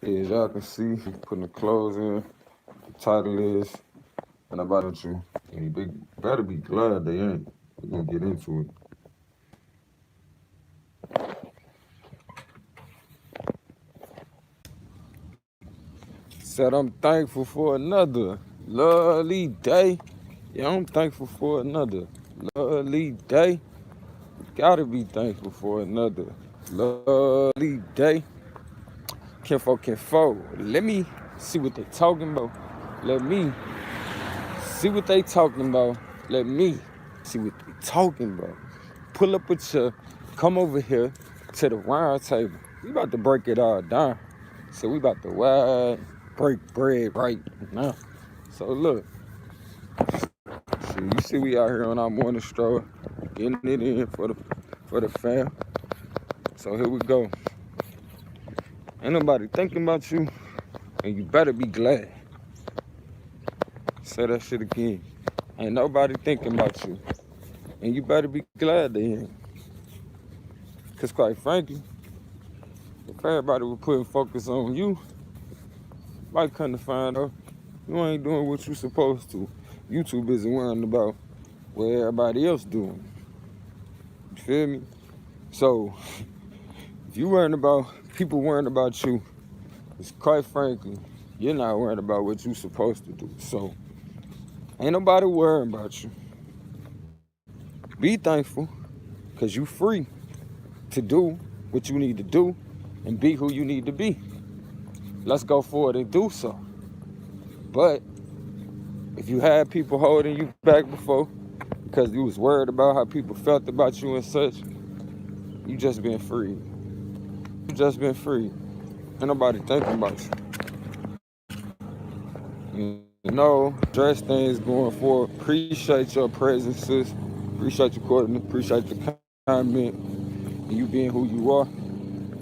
As y'all can see, putting the clothes in. The title is, and about you. And you better be glad they ain't. We're gonna get into it. Said I'm thankful for another lovely day. Yeah, I'm thankful for another lovely day. Gotta be thankful for another lovely day. Kinfo, let me see what they talking about. Let me see what they talking about. Let me see what they talking about. Pull up a chair, come over here to the round table. We about to break it all down. So we about to break bread right now. So look, you see we out here on our morning stroll, getting it in for the fam. So here we go. Ain't nobody thinking about you, and you better be glad. Say that shit again. Ain't nobody thinking about you, and you better be glad they ain't. Cause quite frankly, if everybody was putting focus on you, might come to find out you ain't doing what you supposed to. You too busy worrying about what everybody else doing. You feel me? So if you worrying about people worrying about you, it's quite frankly, you're not worrying about what you supposed to do. So ain't nobody worrying about you. Be thankful, cause you free to do what you need to do and be who you need to be. Let's go forward and do so. But if you had people holding you back before because you was worried about how people felt about you and such, you just been free. You just been free. Ain't nobody thinking about you. You know, dress things going forward. Appreciate your presence, sis. Appreciate you, Courtney. Appreciate the comment and you being who you are.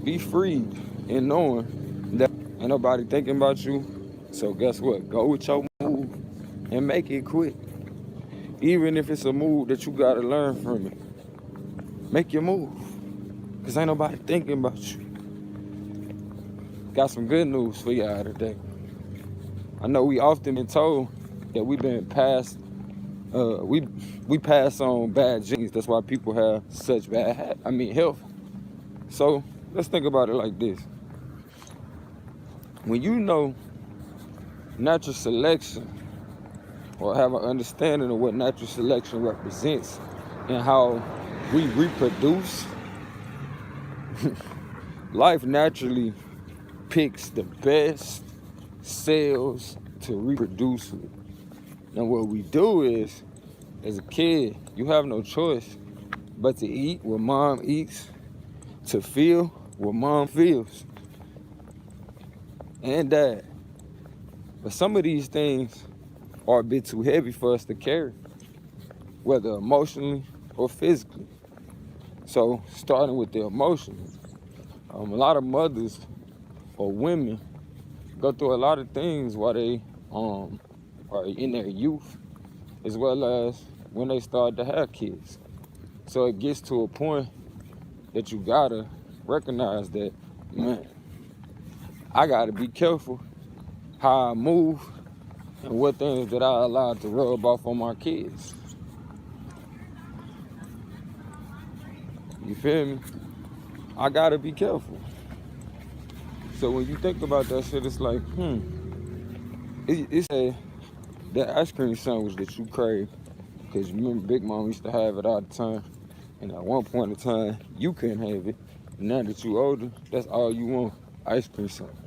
Be free in knowing that ain't nobody thinking about you. So guess what? Go with your move and make it quick. Even if it's a move that you gotta learn from it. Make your move. Cause ain't nobody thinking about you. Got some good news for y'all today. I know we often been told that we've been passed, we pass on bad genes. That's why people have such bad health. So let's think about it like this. When you know natural selection, or have an understanding of what natural selection represents and how we reproduce, life naturally picks the best cells to reproduce with. And what we do is, as a kid, you have no choice but to eat what mom eats, to feel what mom feels, and dad. But some of these things are a bit too heavy for us to carry, whether emotionally or physically. So starting with the emotional, a lot of mothers or women go through a lot of things while they are in their youth, as well as when they start to have kids. So it gets to a point that you gotta recognize that, man, I gotta be careful how I move and what things that I allow to rub off on my kids. You feel me? I gotta be careful. So when you think about that shit, it's like, it's that ice cream sandwich that you crave, because you remember Big Mom used to have it all the time, and at one point in time, you couldn't have it. Now that you older, that's all you want, ice cream sandwich.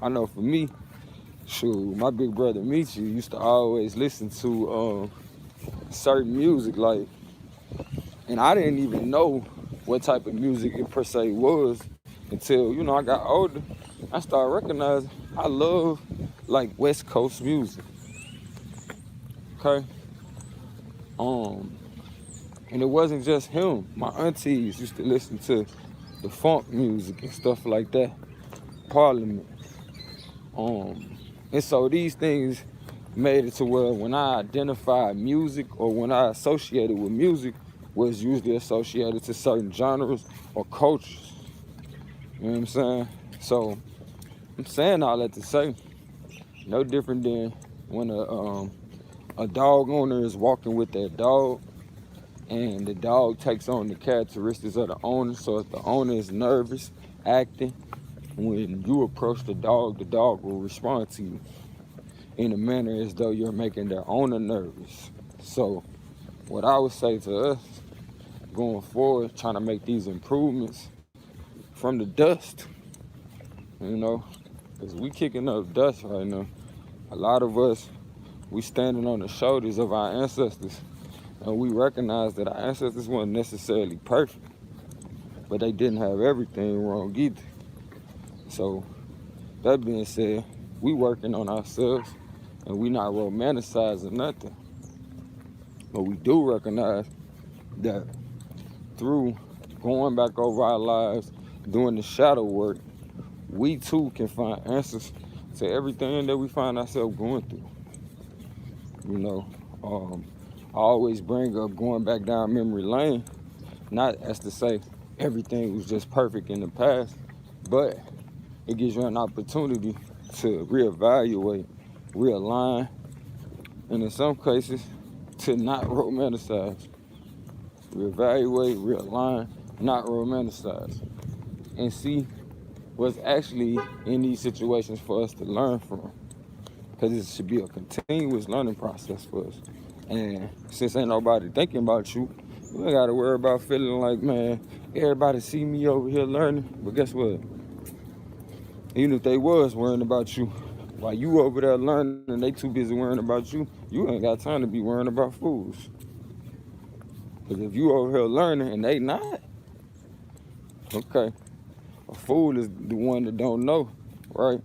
I know for me, shoot, my big brother Michi used to always listen to certain music, like, and I didn't even know what type of music it per se was until, I got older. I started recognizing I love like West Coast music. Okay? And it wasn't just him. My aunties used to listen to the funk music and stuff like that. Parliament. And so these things made it to where when I identified music or when I associated with music was usually associated to certain genres or cultures. You know what I'm saying? So I'm saying all that to say, no different than when a dog owner is walking with that dog and the dog takes on the characteristics of the owner. So if the owner is nervous, acting, when you approach the dog will respond to you in a manner as though you're making their owner nervous. So what I would say to us going forward, trying to make these improvements from the dust, you know, because we kicking up dust right now. A lot of us, we standing on the shoulders of our ancestors, and we recognize that our ancestors weren't necessarily perfect, but they didn't have everything wrong either. So that being said, we working on ourselves, and we not romanticizing nothing. But we do recognize that through going back over our lives, doing the shadow work, we too can find answers to everything that we find ourselves going through. You know, I always bring up going back down memory lane, not as to say everything was just perfect in the past, but it gives you an opportunity to reevaluate, realign, and in some cases, to not romanticize. Reevaluate, realign, not romanticize, and see what's actually in these situations for us to learn from. Because it should be a continuous learning process for us. And since ain't nobody thinking about you, you ain't gotta worry about feeling like, man, everybody see me over here learning. But guess what? Even if they was worrying about you, while you over there learning and they too busy worrying about you, you ain't got time to be worrying about fools. Because if you over here learning and they not, okay, a fool is the one that don't know, right?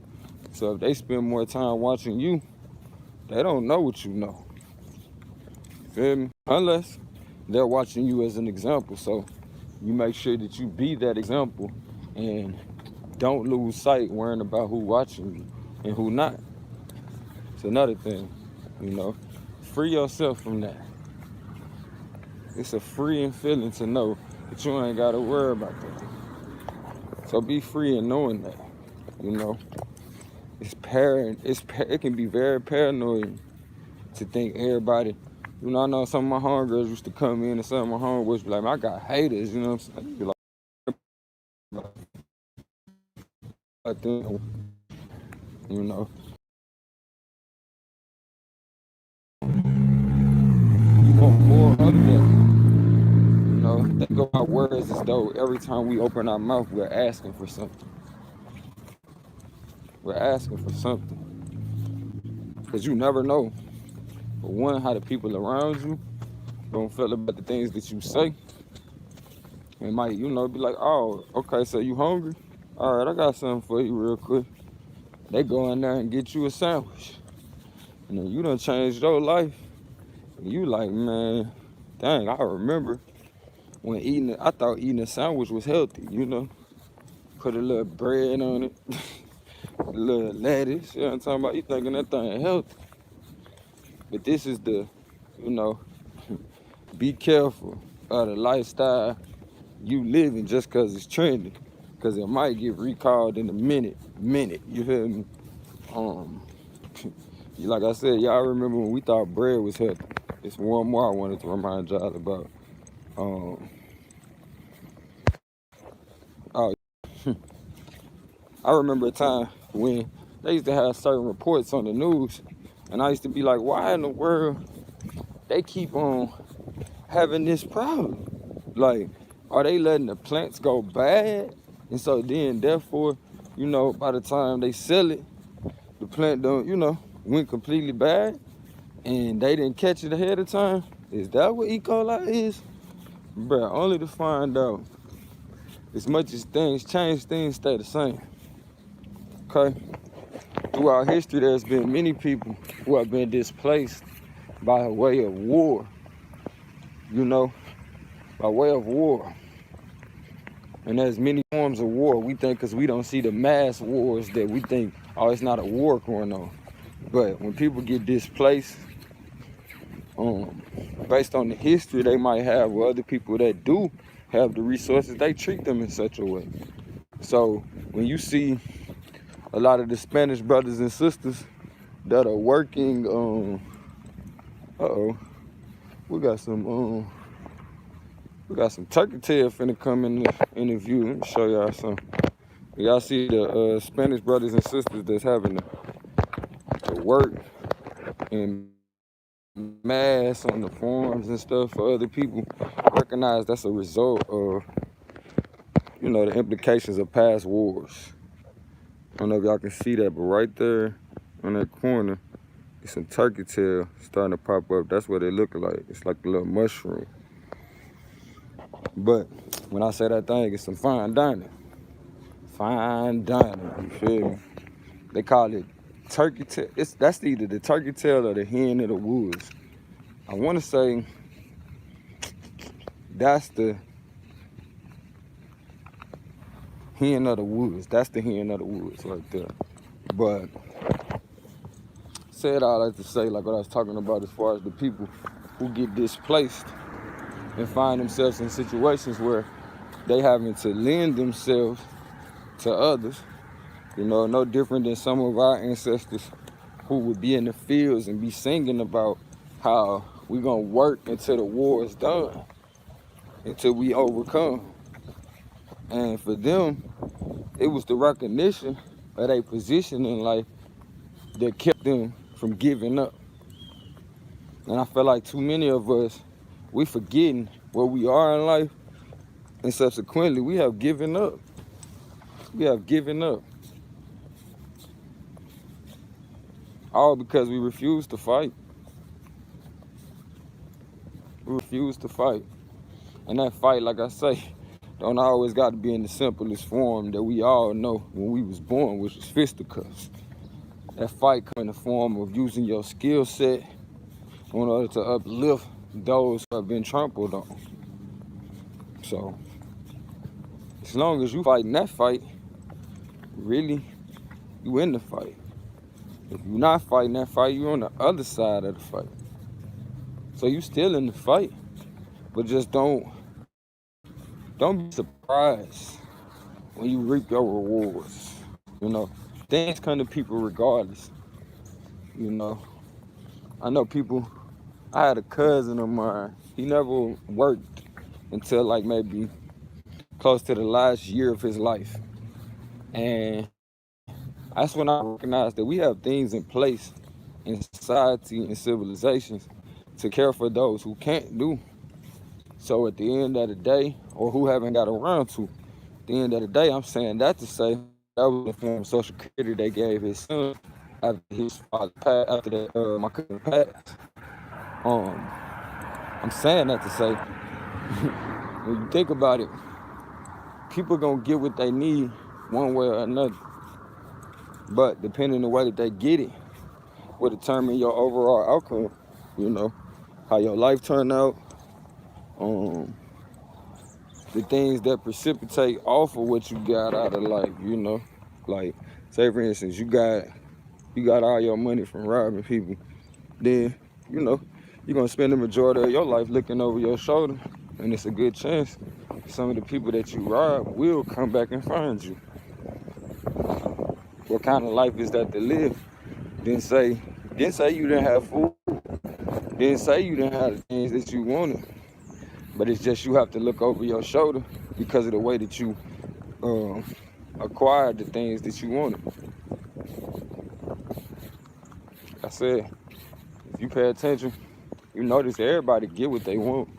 So if they spend more time watching you, they don't know what you know. Feel me? Unless they're watching you as an example. So you make sure that you be that example and don't lose sight worrying about who watching you and who not. It's another thing, you know. Free yourself from that. It's a freeing feeling to know that you ain't gotta worry about that. So be free in knowing that, you know. It can be very paranoid to think everybody, you know, I know some of my homegirls used to come in and some of my homeboys be like, I got haters, you know what I'm saying? Be like, I think, you know, you want more of them. You know, think about words as though every time we open our mouth, we're asking for something. We're asking for something. Because you never know, for one, how the people around you don't feel about the things that you say. It might, you know, be like, oh, okay, so you hungry? All right, I got something for you real quick. They go in there and get you a sandwich. And then you done changed your life. And you like, man, dang, I remember when I thought eating a sandwich was healthy, you know? Put a little bread on it, a little lettuce, you know what I'm talking about? You thinking that thing healthy. But this is the, you know, be careful of the lifestyle you living just because it's trending. Because it might get recalled in a minute, you feel me? Like I said, y'all remember when we thought bread was healthy. It's one more I wanted to remind y'all about. Oh, I remember a time when they used to have certain reports on the news, and I used to be like, why in the world they keep on having this problem? Like, are they letting the plants go bad? And so then, therefore, you know, by the time they sell it, the plant don't, you know, went completely bad, and they didn't catch it ahead of time? Is that what E. coli is? Bruh, only to find out, as much as things change, things stay the same. Okay? Throughout history, there's been many people who have been displaced by way of war. You know, by way of war. And there's many forms of war. We think because we don't see the mass wars that we think, oh, it's not a war going on. But when people get displaced, based on the history they might have with other people that do have the resources, they treat them in such a way. So when you see a lot of the Spanish brothers and sisters that are working, we got some turkey tail finna come in the view. Let me show y'all some. Y'all see the Spanish brothers and sisters that's having to work in mass on the farms and stuff for other people. Recognize that's a result of, the implications of past wars. I don't know if y'all can see that, but right there on that corner, it's some turkey tail starting to pop up. That's what they look like. It's like a little mushroom. But when I say that thing, it's some fine dining. Fine dining, you feel me? They call it turkey tail. That's either the turkey tail or the hen of the woods. I want to say that's the hen of the woods. That's the hen of the woods right there. But said all that to say, like what I was talking about as far as the people who get displaced and find themselves in situations where they having to lend themselves to others. No different than some of our ancestors who would be in the fields and be singing about how we gonna work until the war is done, until we overcome. And for them, it was the recognition of their position in life that kept them from giving up. And I feel like too many of us, we forgetting where we are in life, and subsequently we have given up. We have given up. All because we refuse to fight. We refuse to fight. And that fight, like I say, don't always got to be in the simplest form that we all know when we was born, which is fisticuffs. That fight come in the form of using your skill set in order to uplift those who have been trampled on. So, as long as you fighting that fight, really, you in the fight. If you're not fighting that fight, you're on the other side of the fight. So you still in the fight, but just don't be surprised when you reap your rewards. Things come to people regardless. I know people. I had a cousin of mine. He never worked until like maybe close to the last year of his life. And that's when I recognized that we have things in place in society and civilizations to care for those who can't do. So at the end of the day, or who haven't got around to, at the end of the day, I'm saying that to say that was the form of social security they gave his son after his father passed, after that my cousin passed. I'm saying that to say, when you think about it, people gonna get what they need one way or another. But depending on the way that they get it, will determine your overall outcome. How your life turn out, the things that precipitate off of what you got out of life. Like say for instance, you got all your money from robbing people, then you're gonna spend the majority of your life looking over your shoulder, and it's a good chance some of the people that you rob will come back and find you. What kind of life is that to live? Didn't say you didn't have food. Didn't say you didn't have the things that you wanted. But it's just you have to look over your shoulder because of the way that you acquired the things that you wanted. Like I said, if you pay attention, you notice everybody get what they want.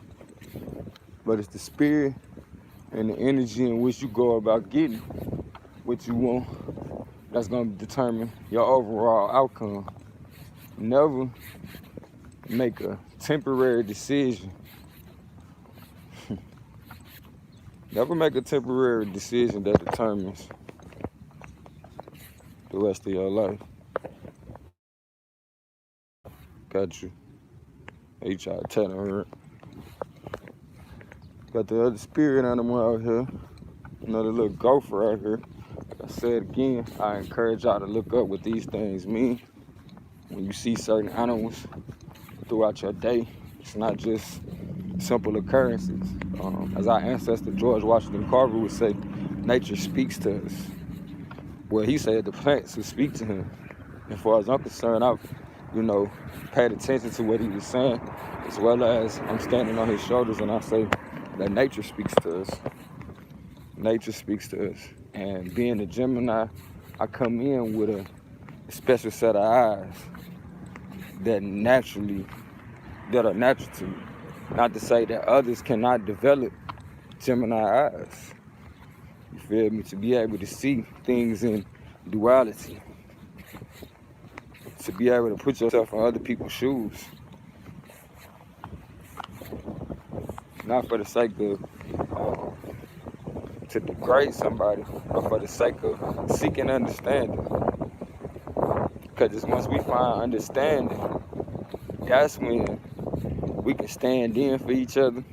But it's the spirit and the energy in which you go about getting what you want that's going to determine your overall outcome. Never make a temporary decision. Never make a temporary decision that determines the rest of your life. Got you. You try to tell her. Got the other spirit animal out here. Another little gopher out here. Like I said again, I encourage y'all to look up what these things mean. When you see certain animals throughout your day, it's not just simple occurrences. As our ancestor George Washington Carver would say, nature speaks to us. Well, he said the plants would speak to him. As far as I'm concerned, I've, paid attention to what he was saying, as well as I'm standing on his shoulders and I say that nature speaks to us. Nature speaks to us. And being a Gemini, I come in with a special set of eyes that are natural to me. Not to say that others cannot develop Gemini eyes. You feel me? To be able to see things in duality. To be able to put yourself in other people's shoes. Not for the sake of to degrade somebody, but for the sake of seeking understanding. Because once we find understanding, that's when we can stand in for each other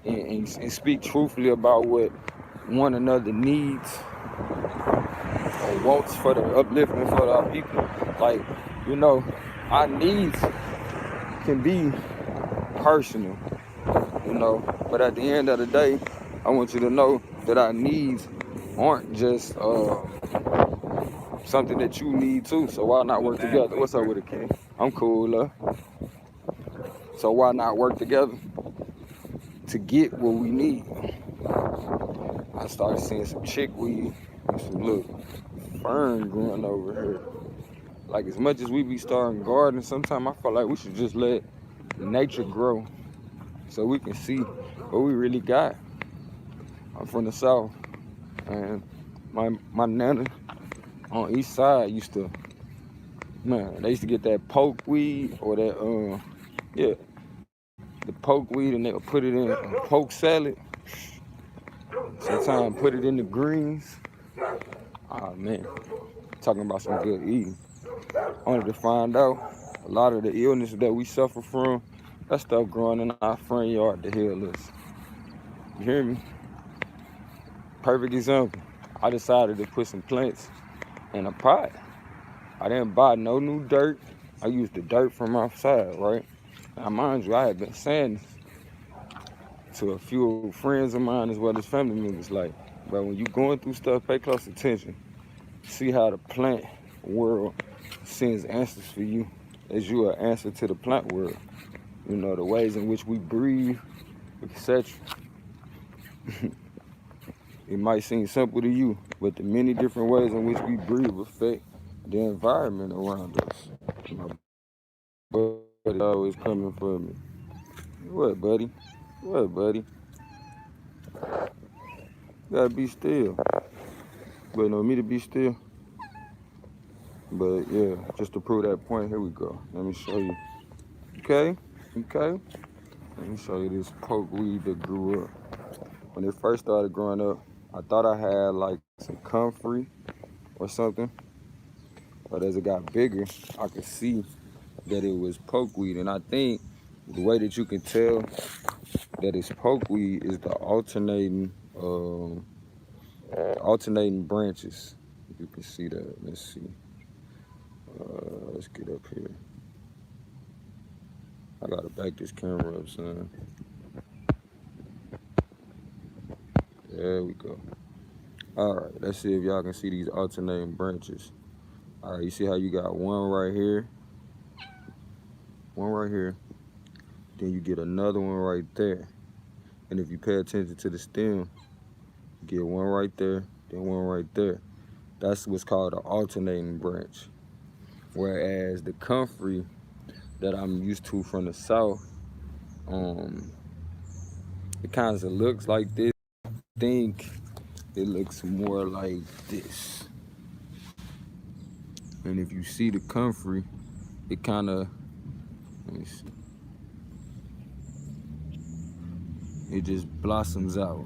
and speak truthfully about what one another needs or wants for the upliftment for our people. Like, our needs can be personal, but at the end of the day, I want you to know that our needs aren't just something that you need too, so why not work together? What's up with it, King? I'm cool, love. So why not work together to get what we need? I started seeing some chickweed and some little fern growing over here. Like, as much as we be starting gardens, sometimes I feel like we should just let nature grow so we can see what we really got. I'm from the South, and my nana on east side used to, they used to get that pokeweed or that, the pokeweed, and they'll put it in a poke salad. Sometimes put it in the greens. Oh man, talking about some good eating. Only to find out a lot of the illness that we suffer from, that stuff growing in our front yard to heal us. You hear me? Perfect example. I decided to put some plants in a pot. I didn't buy no new dirt. I used the dirt from outside, right? Now, mind you, I had been saying this to a few friends of mine as well as family members, like, but when you going through stuff, pay close attention. See how the plant world sends answers for you as you are answer to the plant world. The ways in which we breathe, etc. It might seem simple to you, but the many different ways in which we breathe affect the environment around us. My buddy always coming for me. What, buddy? What, buddy? You gotta be still. Waiting on me to be still. But yeah, just to prove that point, here we go. Let me show you. Okay. Let me show you this pokeweed that grew up. When it first started growing up, I thought I had like some comfrey or something. But as it got bigger, I could see that it was pokeweed. And I think the way that you can tell that it's pokeweed is the alternating branches. You can see that. Let's see. Let's get up here. I gotta back this camera up, son. There we go. All right, let's see if y'all can see these alternating branches. All right, you see how you got one right here, then you get another one right there. And if you pay attention to the stem, you get one right there, then one right there. That's what's called an alternating branch. Whereas the comfrey that I'm used to from the South, it kind of looks like this. I think it looks more like this. And if you see the comfrey, it kind of, let me see, it just blossoms out.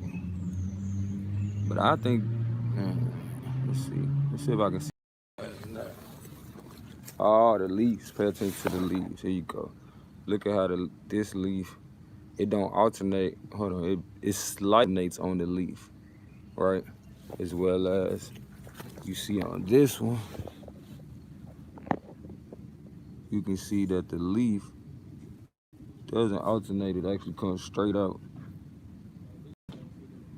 But I think, let's see if I can see. Oh, the leaves, pay attention to the leaves. Here you go. Look at how this leaf, it don't alternate, hold on, it slides on the leaf, right? As well as you see on this one, you can see that the leaf doesn't alternate, it actually comes straight out.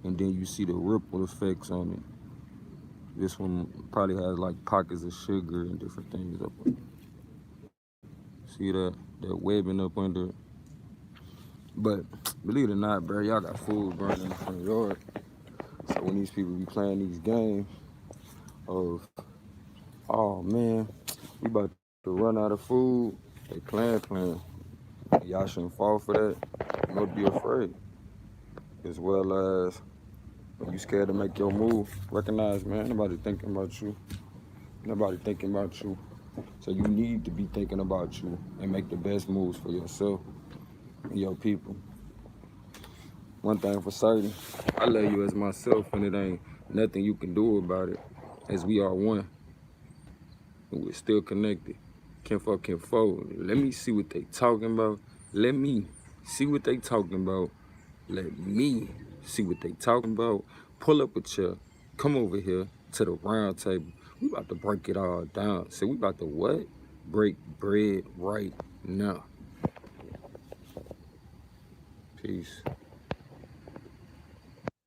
and then you see the ripple effects on it. This one probably has like pockets of sugar and different things up on it. See that webbing up under it. But believe it or not, bro, y'all got food burning in the front yard. So when these people be playing these games of, oh man, we about to run out of food, they playing. Y'all shouldn't fall for that, nor be afraid. As well as when you scared to make your move, recognize, man, nobody thinking about you. Nobody thinking about you. So you need to be thinking about you and make the best moves for yourself and your people. One thing for certain, I love you as myself, and it ain't nothing you can do about it, as we are one. And we're still connected. Kinfolk, kinfolk. Let me see what they talking about. Let me see what they talking about. Let me see what they talking about. Pull up a chair. Come over here to the round table. We about to break it all down. So we about to what? Break bread right now. Peace.